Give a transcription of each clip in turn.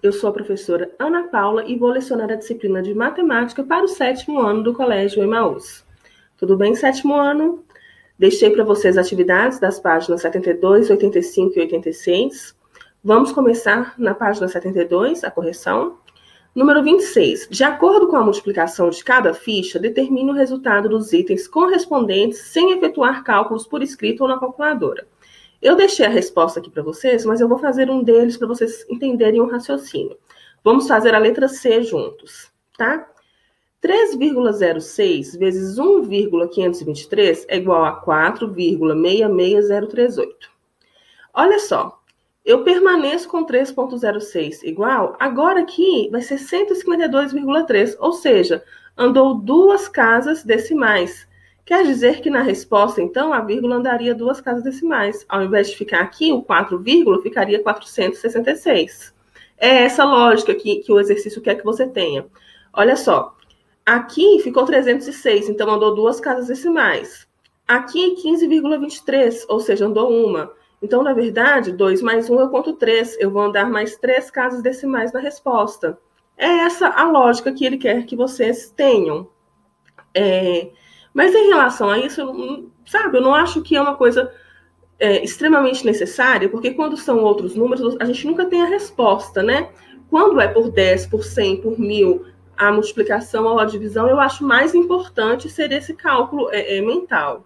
eu sou a professora Ana Paula e vou lecionar a disciplina de Matemática para o 7º ano do Colégio Emaús. Tudo bem, 7º ano? Deixei para vocês as atividades das páginas 72, 85 e 86. Vamos começar na página 72, a correção. Número 26. De acordo com a multiplicação de cada ficha, determine o resultado dos itens correspondentes sem efetuar cálculos por escrito ou na calculadora. Eu deixei a resposta aqui para vocês, mas eu vou fazer um deles para vocês entenderem o raciocínio. Vamos fazer a letra C juntos, tá? 3,06 vezes 1,523 é igual a 4,66038. Olha só, eu permaneço com 3,06 igual, agora aqui vai ser 152,3, ou seja, andou 2 casas decimais. Quer dizer que na resposta, então, a vírgula andaria 2 casas decimais. Ao invés de ficar aqui, o 4, ficaria 466. É essa lógica que o exercício quer que você tenha. Olha só, aqui ficou 306, então andou 2 casas decimais. Aqui, 15,23, ou seja, andou 1. Então, na verdade, 2 mais 1 eu conto 3. Eu vou andar mais 3 casas decimais na resposta. É essa a lógica que ele quer que vocês tenham. Mas em relação a isso, sabe, eu não acho que é uma coisa extremamente necessária, porque quando são outros números, a gente nunca tem a resposta, né? Quando é por 10, por 100, por 1000, a multiplicação ou a divisão, eu acho mais importante ser esse cálculo mental.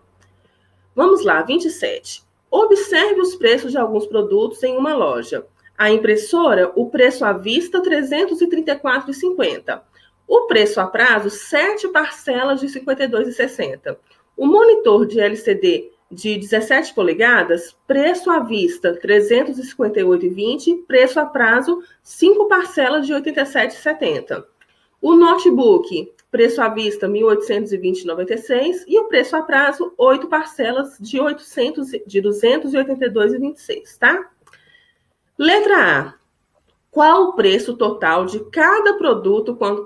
Vamos lá, 27. Observe os preços de alguns produtos em uma loja. A impressora, o preço à vista, R$ 334,50. O preço a prazo, 7 parcelas de R$ 52,60. O monitor de LCD de 17 polegadas, preço à vista, R$ 358,20. Preço a prazo, 5 parcelas de R$ 87,70. O notebook, preço à vista, R$ 1.820,96. E o preço a prazo, 8 parcelas de R$ 282,26, tá? Letra A. Qual o preço total de cada produto quando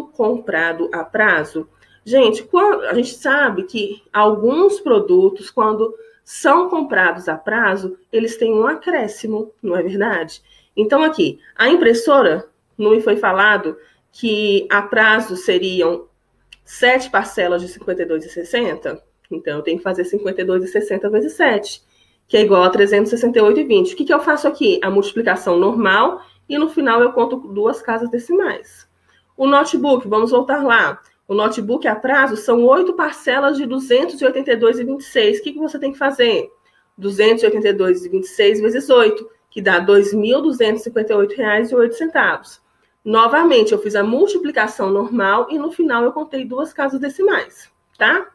comprado a prazo? Gente, a gente sabe que alguns produtos, quando são comprados a prazo, eles têm um acréscimo, não é verdade? Então, aqui, a impressora, não me foi falado que a prazo seriam 7 parcelas de R$ 52,60? Então, eu tenho que fazer 52,60 vezes 7. Que é igual a 368,20. O que eu faço aqui? A multiplicação normal e no final eu conto 2 casas decimais. O notebook, vamos voltar lá. O notebook a prazo são 8 parcelas de R$ 282,26. O que você tem que fazer? 282,26 vezes 8, que dá R$ 2.258,08. Novamente, eu fiz a multiplicação normal e no final eu contei 2 casas decimais, tá?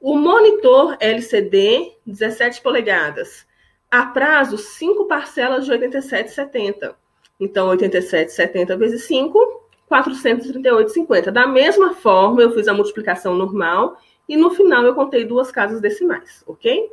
O monitor LCD, 17 polegadas. A prazo, 5 parcelas de R$ 87,70. Então, 87,70 vezes 5, R$ 438,50. Da mesma forma, eu fiz a multiplicação normal e no final eu contei 2 casas decimais, ok?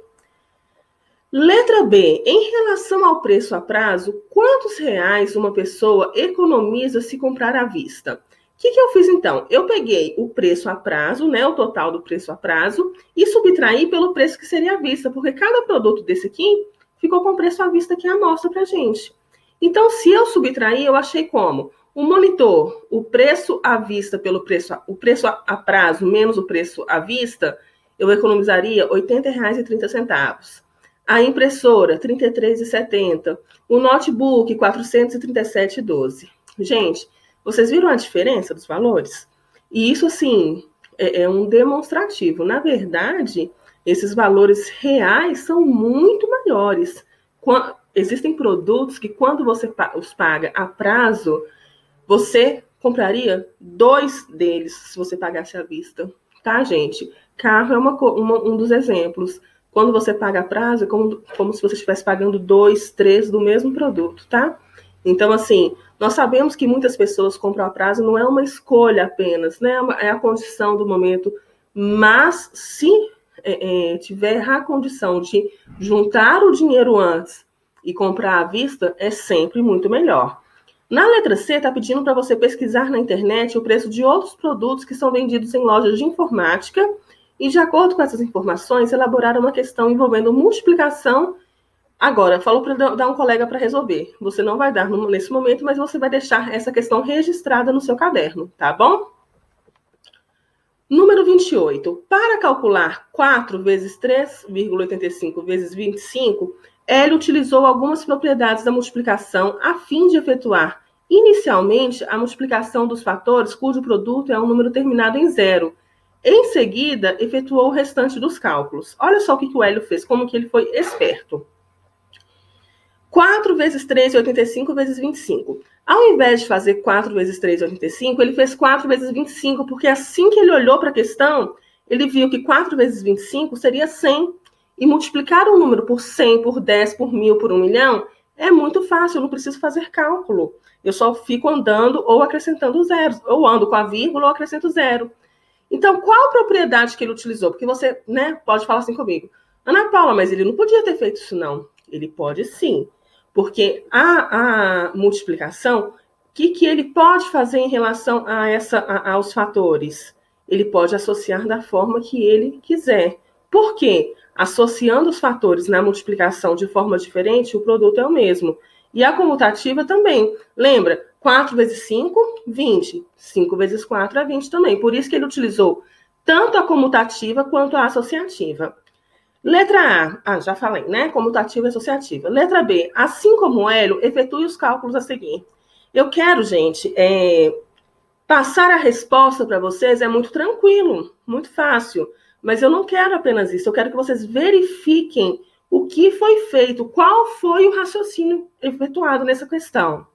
Letra B. Em relação ao preço a prazo, quantos reais uma pessoa economiza se comprar à vista? O que eu fiz, então? Eu peguei o preço a prazo, né, o total do preço a prazo, e subtraí pelo preço que seria à vista, porque cada produto desse aqui ficou com o preço à vista que amostra pra gente. Então, se eu subtrair, eu achei como? O monitor, o preço à vista pelo preço a prazo menos o preço à vista, eu economizaria R$ 80,30. A impressora, R$ 33,70. O notebook, R$ 437,12. Gente, vocês viram a diferença dos valores? E isso, assim, é um demonstrativo. Na verdade, esses valores reais são muito maiores. Existem produtos que, quando você os paga a prazo, você compraria 2 deles se você pagasse à vista. Tá, gente? Carro é um dos exemplos. Quando você paga a prazo, é como se você estivesse pagando 2, 3 do mesmo produto, tá? Então, assim, nós sabemos que muitas pessoas compram a prazo, não é uma escolha apenas, né? É a condição do momento. Mas, se tiver a condição de juntar o dinheiro antes e comprar à vista, é sempre muito melhor. Na letra C, está pedindo para você pesquisar na internet o preço de outros produtos que são vendidos em lojas de informática e, de acordo com essas informações, elaborar uma questão envolvendo multiplicação Agora, falou para dar um colega para resolver. Você não vai dar nesse momento, mas você vai deixar essa questão registrada no seu caderno, tá bom? Número 28. Para calcular 4 vezes 3,85 vezes 25, Hélio utilizou algumas propriedades da multiplicação a fim de efetuar, inicialmente, a multiplicação dos fatores cujo produto é um número terminado em zero. Em seguida, efetuou o restante dos cálculos. Olha só o que o Hélio fez, como que ele foi esperto. 4 vezes 3,85 vezes 25. Ao invés de fazer 4 vezes 3,85, ele fez 4 vezes 25, porque assim que ele olhou para a questão, ele viu que 4 vezes 25 seria 100. E multiplicar um número por 100, por 10, por 1000, por 1 milhão, é muito fácil, eu não preciso fazer cálculo. Eu só fico andando ou acrescentando zeros, ou ando com a vírgula ou acrescento zero. Então, qual propriedade que ele utilizou? Porque você, né, pode falar assim comigo. Ana Paula, mas ele não podia ter feito isso, não. Ele pode sim. Porque a multiplicação, o que ele pode fazer em relação aos fatores? Ele pode associar da forma que ele quiser. Por quê? Associando os fatores na multiplicação de forma diferente, o produto é o mesmo. E a comutativa também. Lembra? 4 vezes 5, 20. 5 vezes 4 é 20 também. Por isso que ele utilizou tanto a comutativa quanto a associativa. Letra A, já falei, né? Comutativa e associativa. Letra B, assim como o Hélio, efetue os cálculos a seguir. Eu quero, gente, passar a resposta para vocês é muito tranquilo, muito fácil. Mas eu não quero apenas isso, eu quero que vocês verifiquem o que foi feito, qual foi o raciocínio efetuado nessa questão.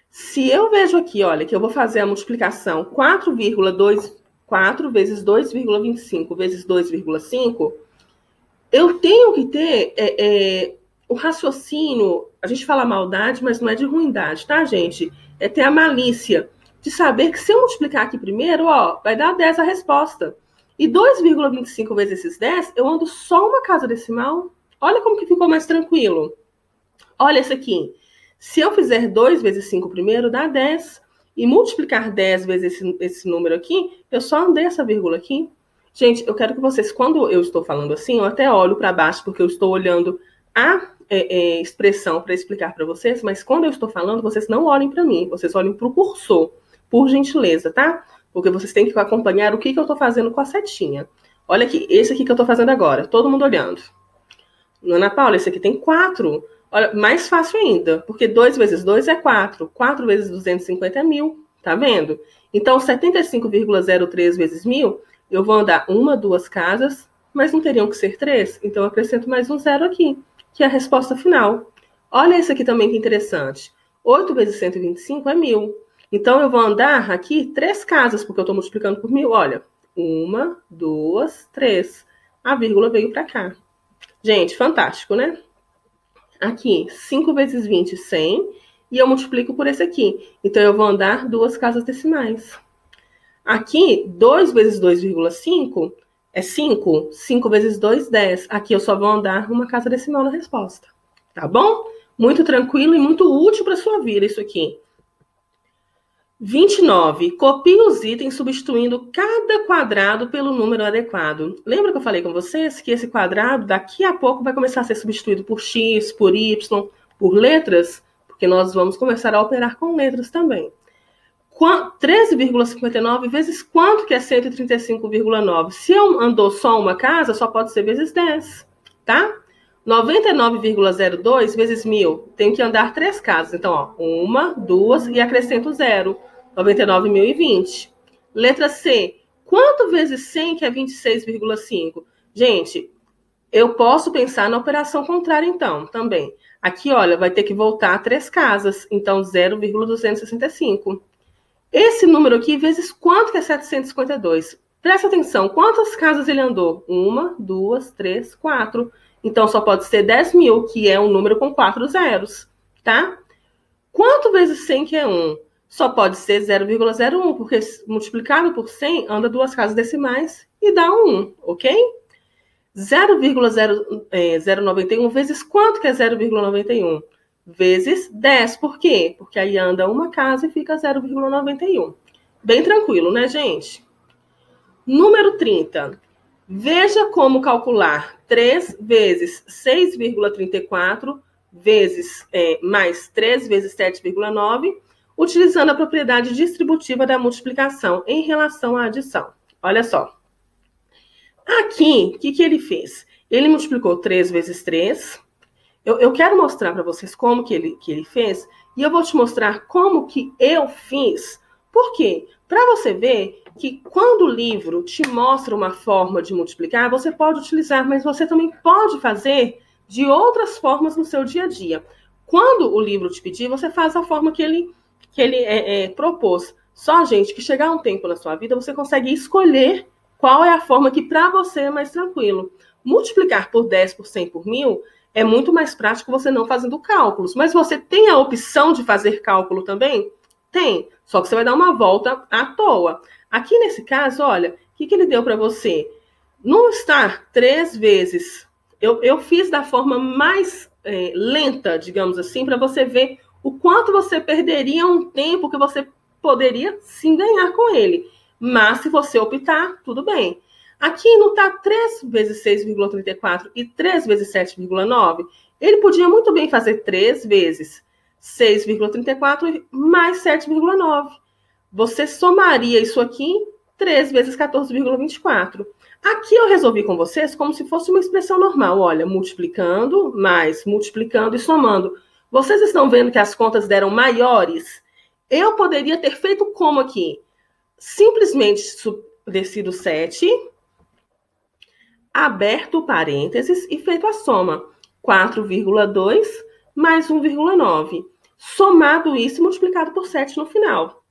Se eu vejo aqui, olha, que eu vou fazer a multiplicação 4 vezes 2,25 vezes 2,5, eu tenho que ter o raciocínio, a gente fala maldade, mas não é de ruindade, tá, gente? É ter a malícia de saber que se eu multiplicar aqui primeiro, ó, vai dar 10 a resposta. E 2,25 vezes esses 10, eu ando só uma casa decimal. Olha como que ficou mais tranquilo. Olha esse aqui. Se eu fizer 2 vezes 5 primeiro, dá 10. E multiplicar 10 vezes esse número aqui, eu só andei essa vírgula aqui. Gente, eu quero que vocês, quando eu estou falando assim, eu até olho para baixo, porque eu estou olhando a expressão para explicar para vocês, mas quando eu estou falando, vocês não olhem para mim, vocês olhem para o cursor, por gentileza, tá? Porque vocês têm que acompanhar o que eu estou fazendo com a setinha. Olha aqui, esse aqui que eu estou fazendo agora, todo mundo olhando. Ana Paula, esse aqui tem 4. Olha, mais fácil ainda, porque 2 vezes 2 é 4. 4 vezes 250 é 1000, tá vendo? Então, 75,03 vezes 1000, eu vou andar 1, 2 casas, mas não teriam que ser 3, então eu acrescento mais um zero aqui, que é a resposta final. Olha esse aqui também que interessante. 8 vezes 125 é 1000. Então, eu vou andar aqui 3 casas, porque eu estou multiplicando por 1000. Olha, 1, 2, 3. A vírgula veio para cá. Gente, fantástico, né? Aqui, 5 vezes 20, 100. E eu multiplico por esse aqui. Então, eu vou andar 2 casas decimais. Aqui, 2 vezes 2,5 é 5. 5 vezes 2, 10. Aqui eu só vou andar uma casa decimal na resposta. Tá bom? Muito tranquilo e muito útil para a sua vida isso aqui. 29. Copie os itens substituindo cada quadrado pelo número adequado. Lembra que eu falei com vocês que esse quadrado daqui a pouco vai começar a ser substituído por x, por y, por letras? Porque nós vamos começar a operar com letras também. 13,59 vezes quanto que é 135,9? Se eu andou só uma casa, só pode ser vezes 10, tá? 99,02 vezes 1000. Tenho que andar 3 casas. Então, ó, 1, 2 e acrescento 0. 99.020. Letra C. Quanto vezes 100 que é 26,5? Gente, eu posso pensar na operação contrária, então, também. Aqui, olha, vai ter que voltar 3 casas. Então, 0,265. Esse número aqui, vezes quanto que é 752? Presta atenção, quantas casas ele andou? 1, 2, 3, 4. Então, só pode ser 10.000, que é um número com 4 zeros, tá? Quanto vezes 100 que é 1? Só pode ser 0,01, porque multiplicado por 100, anda 2 casas decimais e dá 1, ok? 0,091 vezes quanto que é 0,91? Vezes 10. Por quê? Porque aí anda uma casa e fica 0,91. Bem tranquilo, né, gente? Número 30. Veja como calcular 3 vezes 6,34 vezes mais 3 vezes 7,9, utilizando a propriedade distributiva da multiplicação em relação à adição. Olha só. Aqui, o que ele fez? Ele multiplicou 3 vezes 3. Eu quero mostrar para vocês como que ele fez, e eu vou te mostrar como que eu fiz. Por quê? Para você ver que quando o livro te mostra uma forma de multiplicar, você pode utilizar, mas você também pode fazer de outras formas no seu dia a dia. Quando o livro te pedir, você faz a forma que ele propôs. Só, gente, que chegar um tempo na sua vida, você consegue escolher qual é a forma que para você é mais tranquilo. Multiplicar por 10 por 100 por 1000 é muito mais prático você não fazendo cálculos. Mas você tem a opção de fazer cálculo também? Tem. Só que você vai dar uma volta à toa. Aqui nesse caso, olha, o que ele deu para você? Não está 3 vezes. Eu fiz da forma mais lenta, digamos assim, para você ver o quanto você perderia um tempo que você poderia sim ganhar com ele. Mas se você optar, tudo bem. Aqui não está 3 vezes 6,34 e 3 vezes 7,9? Ele podia muito bem fazer 3 vezes 6,34 mais 7,9. Você somaria isso aqui 3 vezes 14,24. Aqui eu resolvi com vocês como se fosse uma expressão normal. Olha, multiplicando, mais multiplicando e somando. Vocês estão vendo que as contas deram maiores? Eu poderia ter feito como aqui? Simplesmente descido 7, aberto parênteses e feito a soma. 4,2 mais 1,9. Somado isso e multiplicado por 7 no final.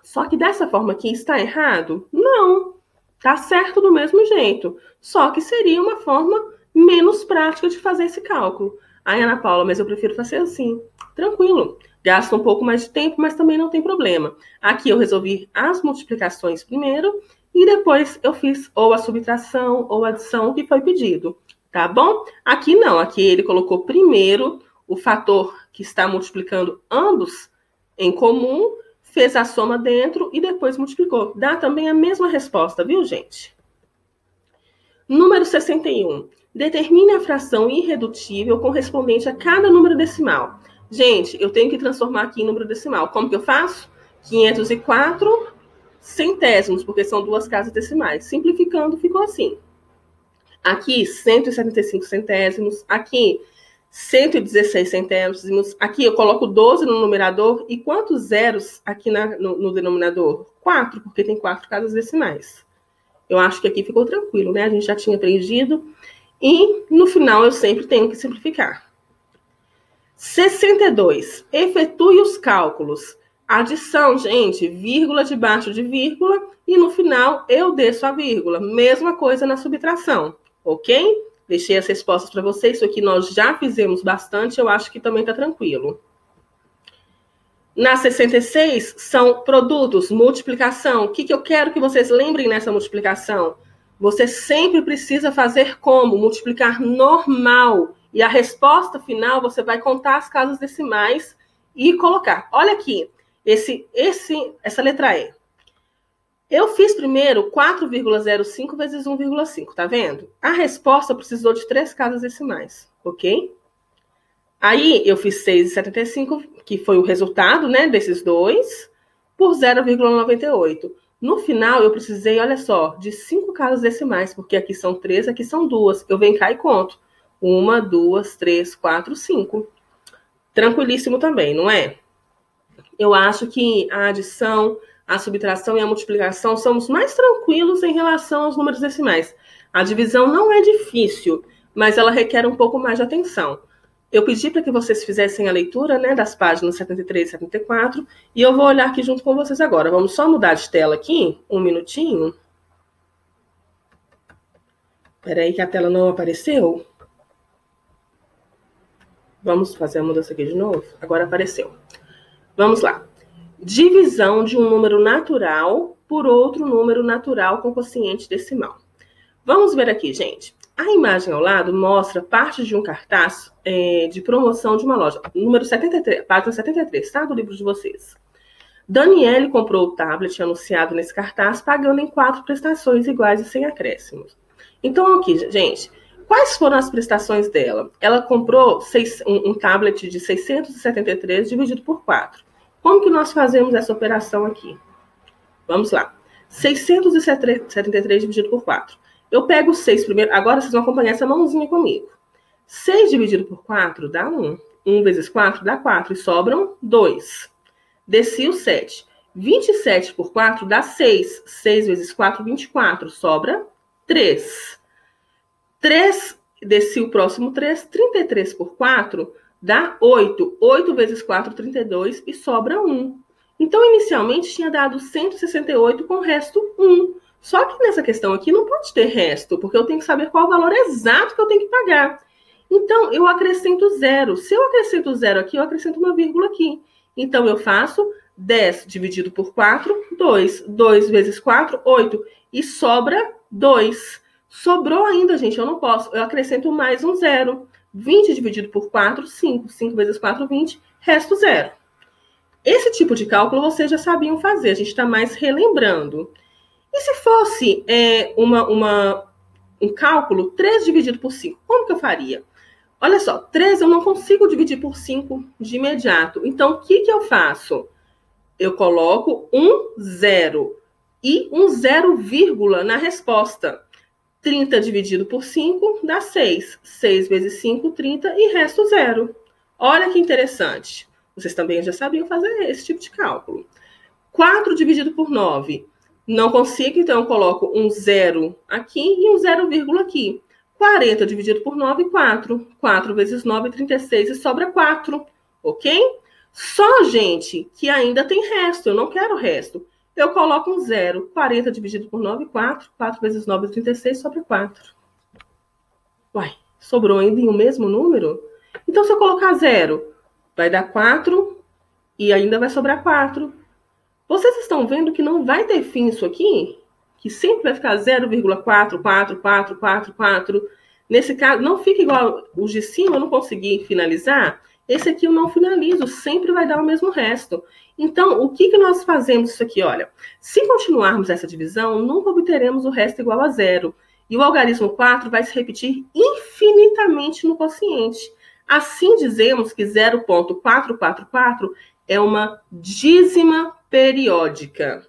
Só que dessa forma aqui está errado? Não. Tá certo do mesmo jeito. Só que seria uma forma menos prática de fazer esse cálculo. Ai, Ana Paula, mas eu prefiro fazer assim. Tranquilo. Gasta um pouco mais de tempo, mas também não tem problema. Aqui eu resolvi as multiplicações primeiro e depois eu fiz ou a subtração ou a adição que foi pedido. Tá bom? Aqui não. Aqui ele colocou primeiro o fator que está multiplicando ambos em comum, fez a soma dentro e depois multiplicou. Dá também a mesma resposta, viu, gente? Número 61. Determine a fração irredutível correspondente a cada número decimal. Gente, eu tenho que transformar aqui em número decimal. Como que eu faço? 504 centésimos, porque são 2 casas decimais. Simplificando, ficou assim. Aqui, 175 centésimos. Aqui, 116 centésimos. Aqui eu coloco 12 no numerador. E quantos zeros aqui no denominador? 4, porque tem 4 casas decimais. Eu acho que aqui ficou tranquilo, né? A gente já tinha aprendido. E no final eu sempre tenho que simplificar. 62. Efetue os cálculos. Adição, gente, vírgula debaixo de vírgula. E no final eu desço a vírgula. Mesma coisa na subtração, ok? Deixei as respostas para vocês. Isso aqui nós já fizemos bastante. Eu acho que também está tranquilo. Na 66, são produtos, multiplicação. O que eu quero que vocês lembrem nessa multiplicação? Você sempre precisa fazer como? Multiplicar normal. E a resposta final, você vai contar as casas decimais e colocar. Olha aqui, essa letra E. Eu fiz primeiro 4,05 vezes 1,5, tá vendo? A resposta precisou de 3 casas decimais, ok? Aí eu fiz 6,75, que foi o resultado, né, desses dois, por 0,98. No final, eu precisei, olha só, de 5 casas decimais, porque aqui são 3, aqui são 2. Eu venho cá e conto. 1, 2, 3, 4, 5. Tranquilíssimo também, não é? Eu acho que a adição, a subtração e a multiplicação são os mais tranquilos em relação aos números decimais. A divisão não é difícil, mas ela requer um pouco mais de atenção. Eu pedi para que vocês fizessem a leitura, né, das páginas 73 e 74, e eu vou olhar aqui junto com vocês agora. Vamos só mudar de tela aqui, um minutinho. Espera aí que a tela não apareceu. Vamos fazer a mudança aqui de novo? Agora apareceu. Vamos lá. Divisão de um número natural por outro número natural com quociente decimal. Vamos ver aqui, gente. A imagem ao lado mostra parte de um cartaz de promoção de uma loja. Número 73, página 73, tá? Do livro de vocês. Daniele comprou o tablet anunciado nesse cartaz, pagando em 4 prestações iguais e sem acréscimos. Então, aqui, gente, quais foram as prestações dela? Ela comprou um tablet de 673 dividido por 4. Como que nós fazemos essa operação aqui? Vamos lá. 673 dividido por 4. Eu pego 6 primeiro. Agora vocês vão acompanhar essa mãozinha comigo. 6 dividido por 4 dá 1. 1 vezes 4 dá 4. E sobram 2. Desci o 7. 27 por 4 dá 6. 6 vezes 4, 24. Sobra 3. 3, desci o próximo 3. 33 por 4 dá 8. 8 vezes 4, 32. E sobra 1. Então, inicialmente, tinha dado 168 com o resto 1. Só que nessa questão aqui não pode ter resto, porque eu tenho que saber qual o valor exato que eu tenho que pagar. Então, eu acrescento 0. Se eu acrescento 0 aqui, eu acrescento uma vírgula aqui. Então, eu faço 10 dividido por 4, 2. 2 vezes 4, 8. E sobra 2. Sobrou ainda, gente, eu não posso. Eu acrescento mais um 0. 20 dividido por 4, 5. 5 vezes 4, 20. Resto 0. Esse tipo de cálculo vocês já sabiam fazer, a gente está mais relembrando. E se fosse um cálculo 3 dividido por 5, como que eu faria? Olha só, 3 eu não consigo dividir por 5 de imediato. Então, o que eu faço? Eu coloco um 0 e um 0, na resposta. 30 dividido por 5 dá 6. 6 vezes 5, 30 e resto 0. Olha que interessante. Vocês também já sabiam fazer esse tipo de cálculo. 4 dividido por 9. Não consigo, então eu coloco um 0 aqui e um 0, aqui. 40 dividido por 9, 4. 4 vezes 9, 36 e sobra 4. Ok? Só, gente, que ainda tem resto. Eu não quero resto. Eu coloco um 0. 40 dividido por 9, 4. 4 vezes 9, 36, sobra 4. Uai, sobrou ainda em um mesmo número? Então, se eu colocar 0... vai dar 4 e ainda vai sobrar 4. Vocês estão vendo que não vai ter fim isso aqui? Que sempre vai ficar 0,4, 4, 4, 4, 4. Nesse caso, não fica igual os de cima, eu não consegui finalizar. Esse aqui eu não finalizo, sempre vai dar o mesmo resto. Então, o que nós fazemos isso aqui? Olha, se continuarmos essa divisão, nunca obteremos o resto igual a 0. E o algarismo 4 vai se repetir infinitamente no quociente. Assim, dizemos que 0,444 é uma dízima periódica.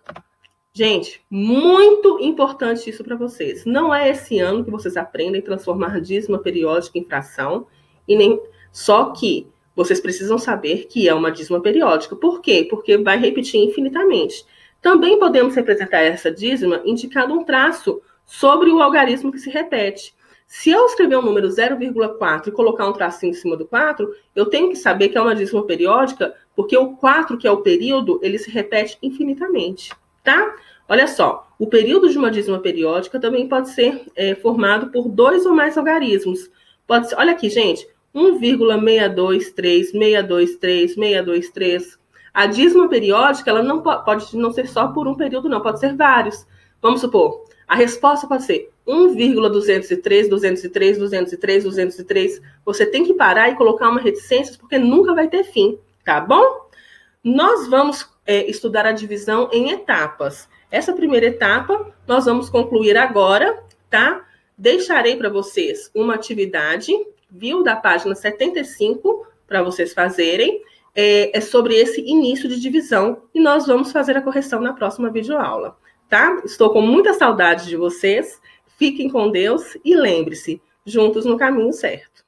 Gente, muito importante isso para vocês. Não é esse ano que vocês aprendem a transformar dízima periódica em fração, e nem só que vocês precisam saber que é uma dízima periódica. Por quê? Porque vai repetir infinitamente. Também podemos representar essa dízima indicando um traço sobre o algarismo que se repete. Se eu escrever um número 0,4 e colocar um tracinho em cima do 4, eu tenho que saber que é uma dízima periódica, porque o 4, que é o período, ele se repete infinitamente, tá? Olha só, o período de uma dízima periódica também pode ser formado por 2 ou mais algarismos. Pode ser, olha aqui, gente, 1,623, 623, 623. A dízima periódica, ela não pode não ser só por um período, não, pode ser vários. Vamos supor, a resposta pode ser 1,203, 203, 203, 203. Você tem que parar e colocar uma reticência, porque nunca vai ter fim, tá bom? Nós vamos estudar a divisão em etapas. Essa primeira etapa nós vamos concluir agora, tá? Deixarei para vocês uma atividade, viu, da página 75, para vocês fazerem. É sobre esse início de divisão e nós vamos fazer a correção na próxima videoaula, tá? Estou com muita saudade de vocês. Fiquem com Deus e lembre-se, juntos no caminho certo.